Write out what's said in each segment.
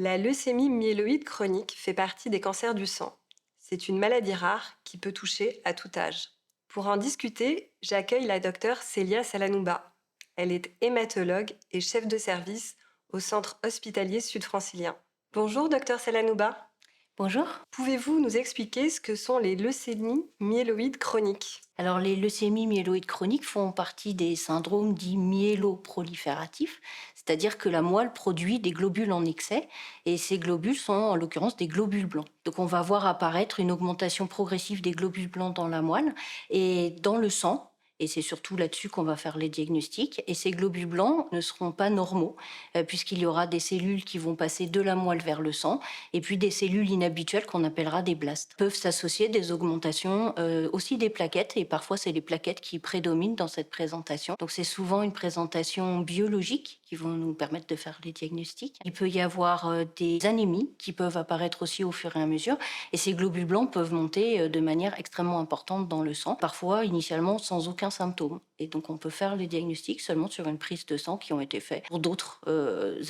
La leucémie myéloïde chronique fait partie des cancers du sang. C'est une maladie rare qui peut toucher à tout âge. Pour en discuter, j'accueille la docteure Célia Salanouba. Elle est hématologue et chef de service au centre hospitalier sud-francilien. Bonjour docteur Salanouba. Bonjour. Pouvez-vous nous expliquer ce que sont les leucémies myéloïdes chroniques? Alors, les leucémies myéloïdes chroniques font partie des syndromes dits myéloprolifératifs, c'est-à-dire que la moelle produit des globules en excès, et ces globules sont en l'occurrence des globules blancs. Donc, on va voir apparaître une augmentation progressive des globules blancs dans la moelle et dans le sang. Et c'est surtout là-dessus qu'on va faire les diagnostics. Et ces globules blancs ne seront pas normaux, puisqu'il y aura des cellules qui vont passer de la moelle vers le sang, et puis des cellules inhabituelles qu'on appellera des blastes. Peuvent s'associer des augmentations aussi des plaquettes, et parfois c'est les plaquettes qui prédominent dans cette présentation. Donc c'est souvent une présentation biologique qui vont nous permettre de faire les diagnostics. Il peut y avoir des anémies qui peuvent apparaître aussi au fur et à mesure, et ces globules blancs peuvent monter de manière extrêmement importante dans le sang, parfois initialement sans aucun symptôme. Et donc on peut faire les diagnostics seulement sur une prise de sang qui ont été faits pour d'autres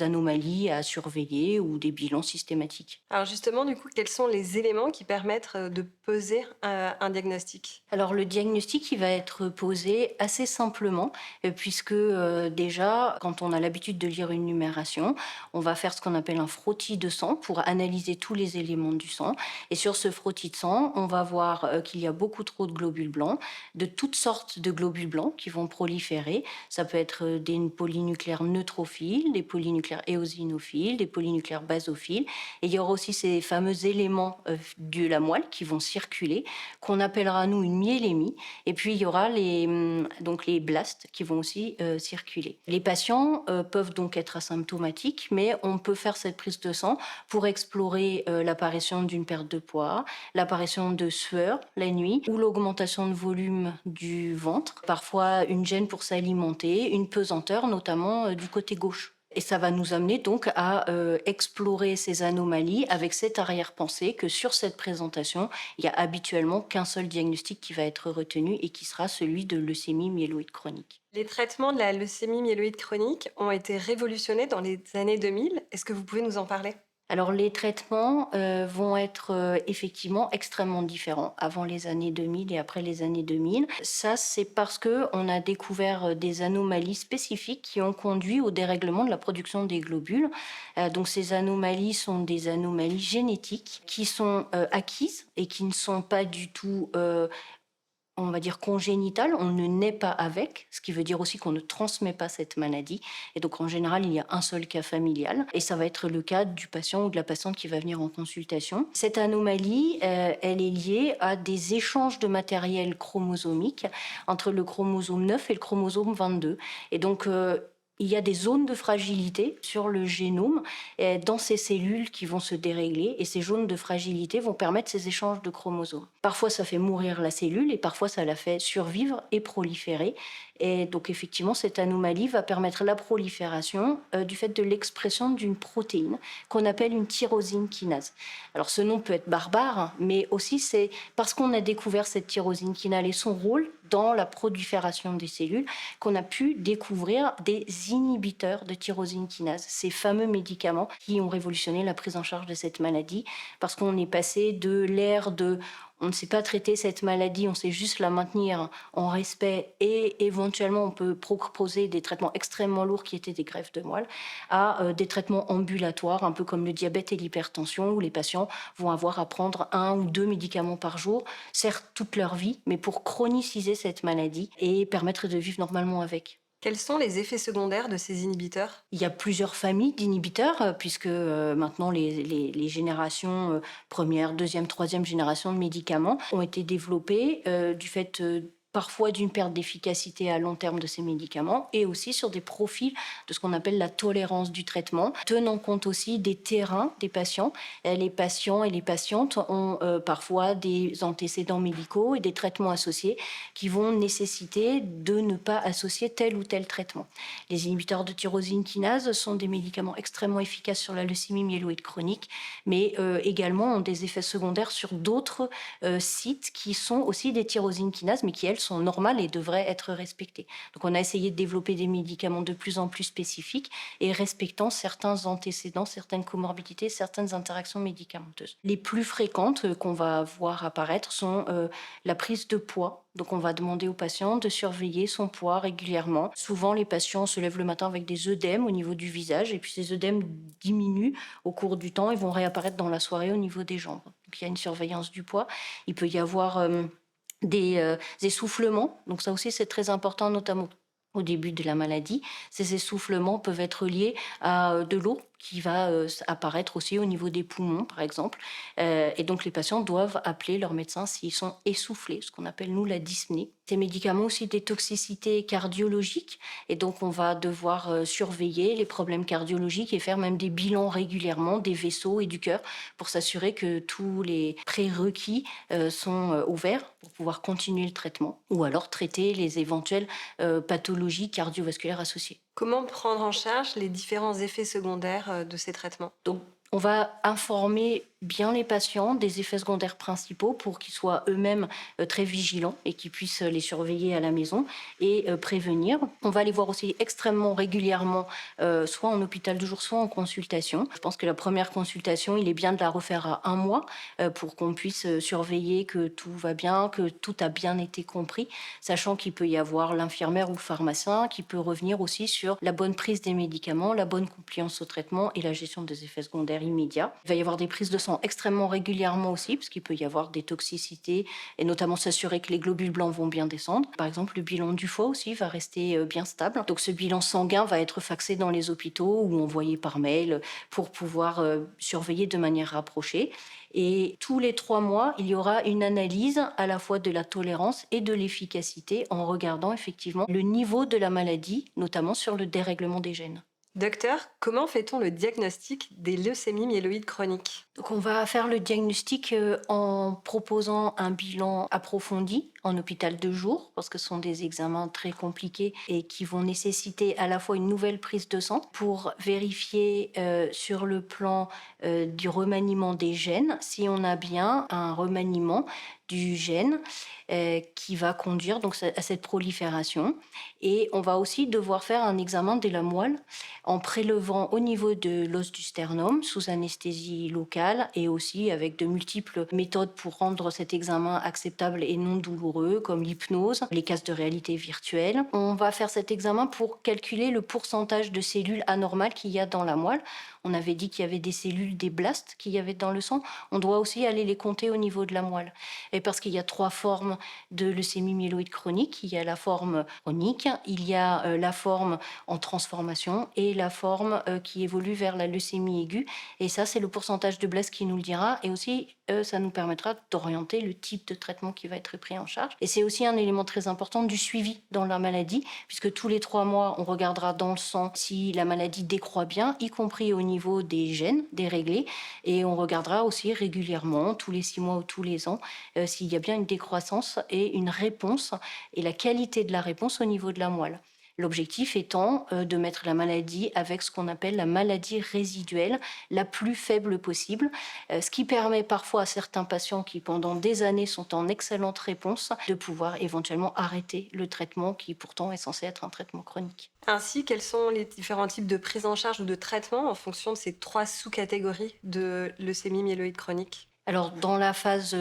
anomalies à surveiller ou des bilans systématiques. Alors justement, du coup, quels sont les éléments qui permettent de poser un diagnostic? Alors le diagnostic, il va être posé assez simplement, puisque déjà, quand on a l'habitude de lire une numération, on va faire ce qu'on appelle un frottis de sang pour analyser tous les éléments du sang. Et sur ce frottis de sang, on va voir qu'il y a beaucoup trop de globules blancs, de toutes sortes de globules blancs qui vont proliférer. Ça peut être des polynucléaires neutrophiles, des polynucléaires éosinophiles, des polynucléaires basophiles. Et il y aura aussi ces fameux éléments de la moelle qui vont circuler, qu'on appellera nous une myélémie. Et puis il y aura donc les blastes qui vont aussi circuler. Les patients peuvent donc être asymptomatiques, mais on peut faire cette prise de sang pour explorer l'apparition d'une perte de poids, l'apparition de sueur la nuit ou l'augmentation de volume du ventre, parfois une gêne pour s'alimenter, une pesanteur notamment du côté gauche. Et ça va nous amener donc à explorer ces anomalies avec cette arrière-pensée que sur cette présentation, il y a habituellement qu'un seul diagnostic qui va être retenu et qui sera celui de leucémie myéloïde chronique. Les traitements de la leucémie myéloïde chronique ont été révolutionnés dans les années 2000. Est-ce que vous pouvez nous en parler? Alors les traitements vont être effectivement extrêmement différents avant les années 2000 et après les années 2000. Ça, c'est parce qu'on a découvert des anomalies spécifiques qui ont conduit au dérèglement de la production des globules. Donc ces anomalies sont des anomalies génétiques qui sont acquises et qui ne sont pas du tout on va dire congénitale, on ne naît pas avec, ce qui veut dire aussi qu'on ne transmet pas cette maladie. Et donc en général, il y a un seul cas familial, et ça va être le cas du patient ou de la patiente qui va venir en consultation. Cette anomalie, elle est liée à des échanges de matériel chromosomique entre le chromosome 9 et le chromosome 22. Et donc il y a des zones de fragilité sur le génome dans ces cellules qui vont se dérégler, et ces zones de fragilité vont permettre ces échanges de chromosomes. Parfois ça fait mourir la cellule et parfois ça la fait survivre et proliférer. Et donc effectivement cette anomalie va permettre la prolifération du fait de l'expression d'une protéine qu'on appelle une tyrosine kinase. Alors ce nom peut être barbare, mais aussi c'est parce qu'on a découvert cette tyrosine kinase et son rôle dans la prolifération des cellules qu'on a pu découvrir des inhibiteurs de tyrosine kinase, ces fameux médicaments qui ont révolutionné la prise en charge de cette maladie, parce qu'on est passé de l'ère de on ne sait pas traiter cette maladie, on sait juste la maintenir en respect et éventuellement on peut proposer des traitements extrêmement lourds qui étaient des greffes de moelle à des traitements ambulatoires, un peu comme le diabète et l'hypertension, où les patients vont avoir à prendre 1 ou 2 médicaments par jour, certes toute leur vie, mais pour chroniciser cette maladie et permettre de vivre normalement avec. Quels sont les effets secondaires de ces inhibiteurs? Il y a plusieurs familles d'inhibiteurs, puisque maintenant les générations première, deuxième, troisième génération de médicaments ont été développées du fait parfois d'une perte d'efficacité à long terme de ces médicaments, et aussi sur des profils de ce qu'on appelle la tolérance du traitement, tenant compte aussi des terrains des patients. Les patients et les patientes ont parfois des antécédents médicaux et des traitements associés qui vont nécessiter de ne pas associer tel ou tel traitement. Les inhibiteurs de tyrosine kinase sont des médicaments extrêmement efficaces sur la leucémie myéloïde chronique, mais également ont des effets secondaires sur d'autres sites qui sont aussi des tyrosines kinases, mais qui, elles, sont normales et devraient être respectées. Donc on a essayé de développer des médicaments de plus en plus spécifiques et respectant certains antécédents, certaines comorbidités, certaines interactions médicamenteuses. Les plus fréquentes qu'on va voir apparaître sont la prise de poids. Donc on va demander aux patients de surveiller son poids régulièrement. Souvent les patients se lèvent le matin avec des œdèmes au niveau du visage et puis ces œdèmes diminuent au cours du temps et vont réapparaître dans la soirée au niveau des jambes. Donc il y a une surveillance du poids. Il peut y avoir des essoufflements. Donc ça aussi c'est très important, notamment au début de la maladie. Ces essoufflements peuvent être liés à de l'eau qui va apparaître aussi au niveau des poumons, par exemple. Et donc, les patients doivent appeler leur médecin s'ils sont essoufflés, ce qu'on appelle, nous, la dyspnée. Ces médicaments ont aussi des toxicités cardiologiques. Et donc, on va devoir surveiller les problèmes cardiologiques et faire même des bilans régulièrement des vaisseaux et du cœur pour s'assurer que tous les prérequis sont ouverts pour pouvoir continuer le traitement ou alors traiter les éventuelles pathologies cardiovasculaires associées. Comment prendre en charge les différents effets secondaires de ces traitements? Donc, on va informer bien les patients des effets secondaires principaux pour qu'ils soient eux-mêmes très vigilants et qu'ils puissent les surveiller à la maison et prévenir. On va les voir aussi extrêmement régulièrement, soit en hôpital de jour, soit en consultation. Je pense que la première consultation, il est bien de la refaire à 1 mois pour qu'on puisse surveiller que tout va bien, que tout a bien été compris, sachant qu'il peut y avoir l'infirmière ou le pharmacien qui peut revenir aussi sur la bonne prise des médicaments, la bonne compliance au traitement et la gestion des effets secondaires immédiats. Il va y avoir des prises de sang extrêmement régulièrement aussi, parce qu'il peut y avoir des toxicités, et notamment s'assurer que les globules blancs vont bien descendre. Par exemple, le bilan du foie aussi va rester bien stable. Donc ce bilan sanguin va être faxé dans les hôpitaux ou envoyé par mail pour pouvoir surveiller de manière rapprochée. Et tous les 3 mois, il y aura une analyse à la fois de la tolérance et de l'efficacité en regardant effectivement le niveau de la maladie, notamment sur le dérèglement des gènes. Docteur, comment fait-on le diagnostic des leucémies myéloïdes chroniques? Donc on va faire le diagnostic en proposant un bilan approfondi en hôpital de jour, parce que ce sont des examens très compliqués et qui vont nécessiter à la fois une nouvelle prise de sang pour vérifier sur le plan du remaniement des gènes, si on a bien un remaniement du gène qui va conduire donc à cette prolifération. Et on va aussi devoir faire un examen de la moelle en prélevant au niveau de l'os du sternum sous anesthésie locale et aussi avec de multiples méthodes pour rendre cet examen acceptable et non douloureux, comme l'hypnose, les casques de réalité virtuelle. On va faire cet examen pour calculer le pourcentage de cellules anormales qu'il y a dans la moelle. On avait dit qu'il y avait des cellules, des blastes qu'il y avait dans le sang. On doit aussi aller les compter au niveau de la moelle. Et parce qu'il y a 3 formes de leucémie myéloïde chronique. Il y a la forme chronique, il y a la forme en transformation et la forme qui évolue vers la leucémie aiguë. Et ça, c'est le pourcentage de blast qui nous le dira. Et aussi, ça nous permettra d'orienter le type de traitement qui va être pris en charge. Et c'est aussi un élément très important du suivi dans la maladie, puisque tous les 3 mois, on regardera dans le sang si la maladie décroît bien, y compris au niveau des gènes déréglés. Et on regardera aussi régulièrement, tous les 6 mois ou tous les ans, s'il y a bien une décroissance et une réponse, et la qualité de la réponse au niveau de la moelle. L'objectif étant de mettre la maladie avec ce qu'on appelle la maladie résiduelle, la plus faible possible, ce qui permet parfois à certains patients qui pendant des années sont en excellente réponse de pouvoir éventuellement arrêter le traitement qui pourtant est censé être un traitement chronique. Ainsi, quels sont les différents types de prise en charge ou de traitement en fonction de ces 3 sous-catégories de leucémie myéloïde chronique? Alors, dans la phase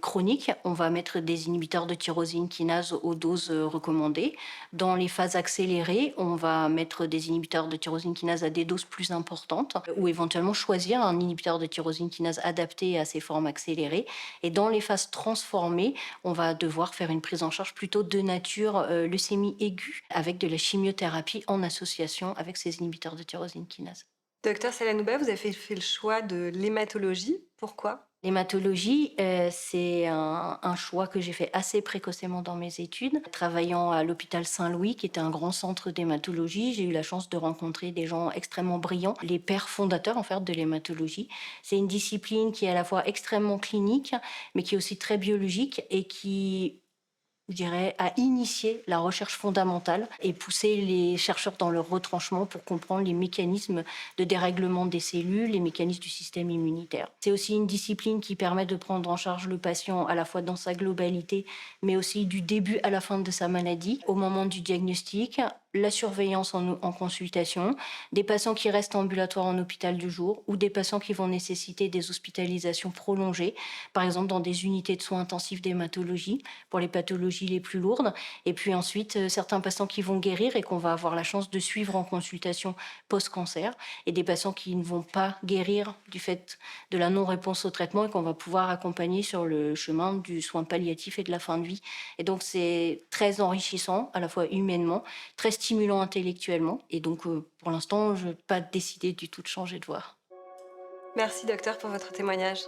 chronique, on va mettre des inhibiteurs de tyrosine kinase aux doses recommandées. Dans les phases accélérées, on va mettre des inhibiteurs de tyrosine kinase à des doses plus importantes ou éventuellement choisir un inhibiteur de tyrosine kinase adapté à ces formes accélérées. Et dans les phases transformées, on va devoir faire une prise en charge plutôt de nature leucémie aiguë avec de la chimiothérapie en association avec ces inhibiteurs de tyrosine kinase. Docteur Salanouba, vous avez fait le choix de l'hématologie. Pourquoi? L'hématologie, c'est un choix que j'ai fait assez précocement dans mes études. Travaillant à l'hôpital Saint-Louis, qui était un grand centre d'hématologie, j'ai eu la chance de rencontrer des gens extrêmement brillants, les pères fondateurs en fait de l'hématologie. C'est une discipline qui est à la fois extrêmement clinique, mais qui est aussi très biologique et qui je dirais, à initier la recherche fondamentale et pousser les chercheurs dans leur retranchement pour comprendre les mécanismes de dérèglement des cellules, les mécanismes du système immunitaire. C'est aussi une discipline qui permet de prendre en charge le patient à la fois dans sa globalité, mais aussi du début à la fin de sa maladie, au moment du diagnostic, la surveillance en consultation, des patients qui restent ambulatoires en hôpital du jour ou des patients qui vont nécessiter des hospitalisations prolongées, par exemple dans des unités de soins intensifs d'hématologie pour les pathologies les plus lourdes. Et puis ensuite, certains patients qui vont guérir et qu'on va avoir la chance de suivre en consultation post-cancer et des patients qui ne vont pas guérir du fait de la non-réponse au traitement et qu'on va pouvoir accompagner sur le chemin du soin palliatif et de la fin de vie. Et donc c'est très enrichissant, à la fois humainement, très stimulant intellectuellement. Et donc pour l'instant, je n'ai pas décidé du tout de changer de voie. Merci docteur pour votre témoignage.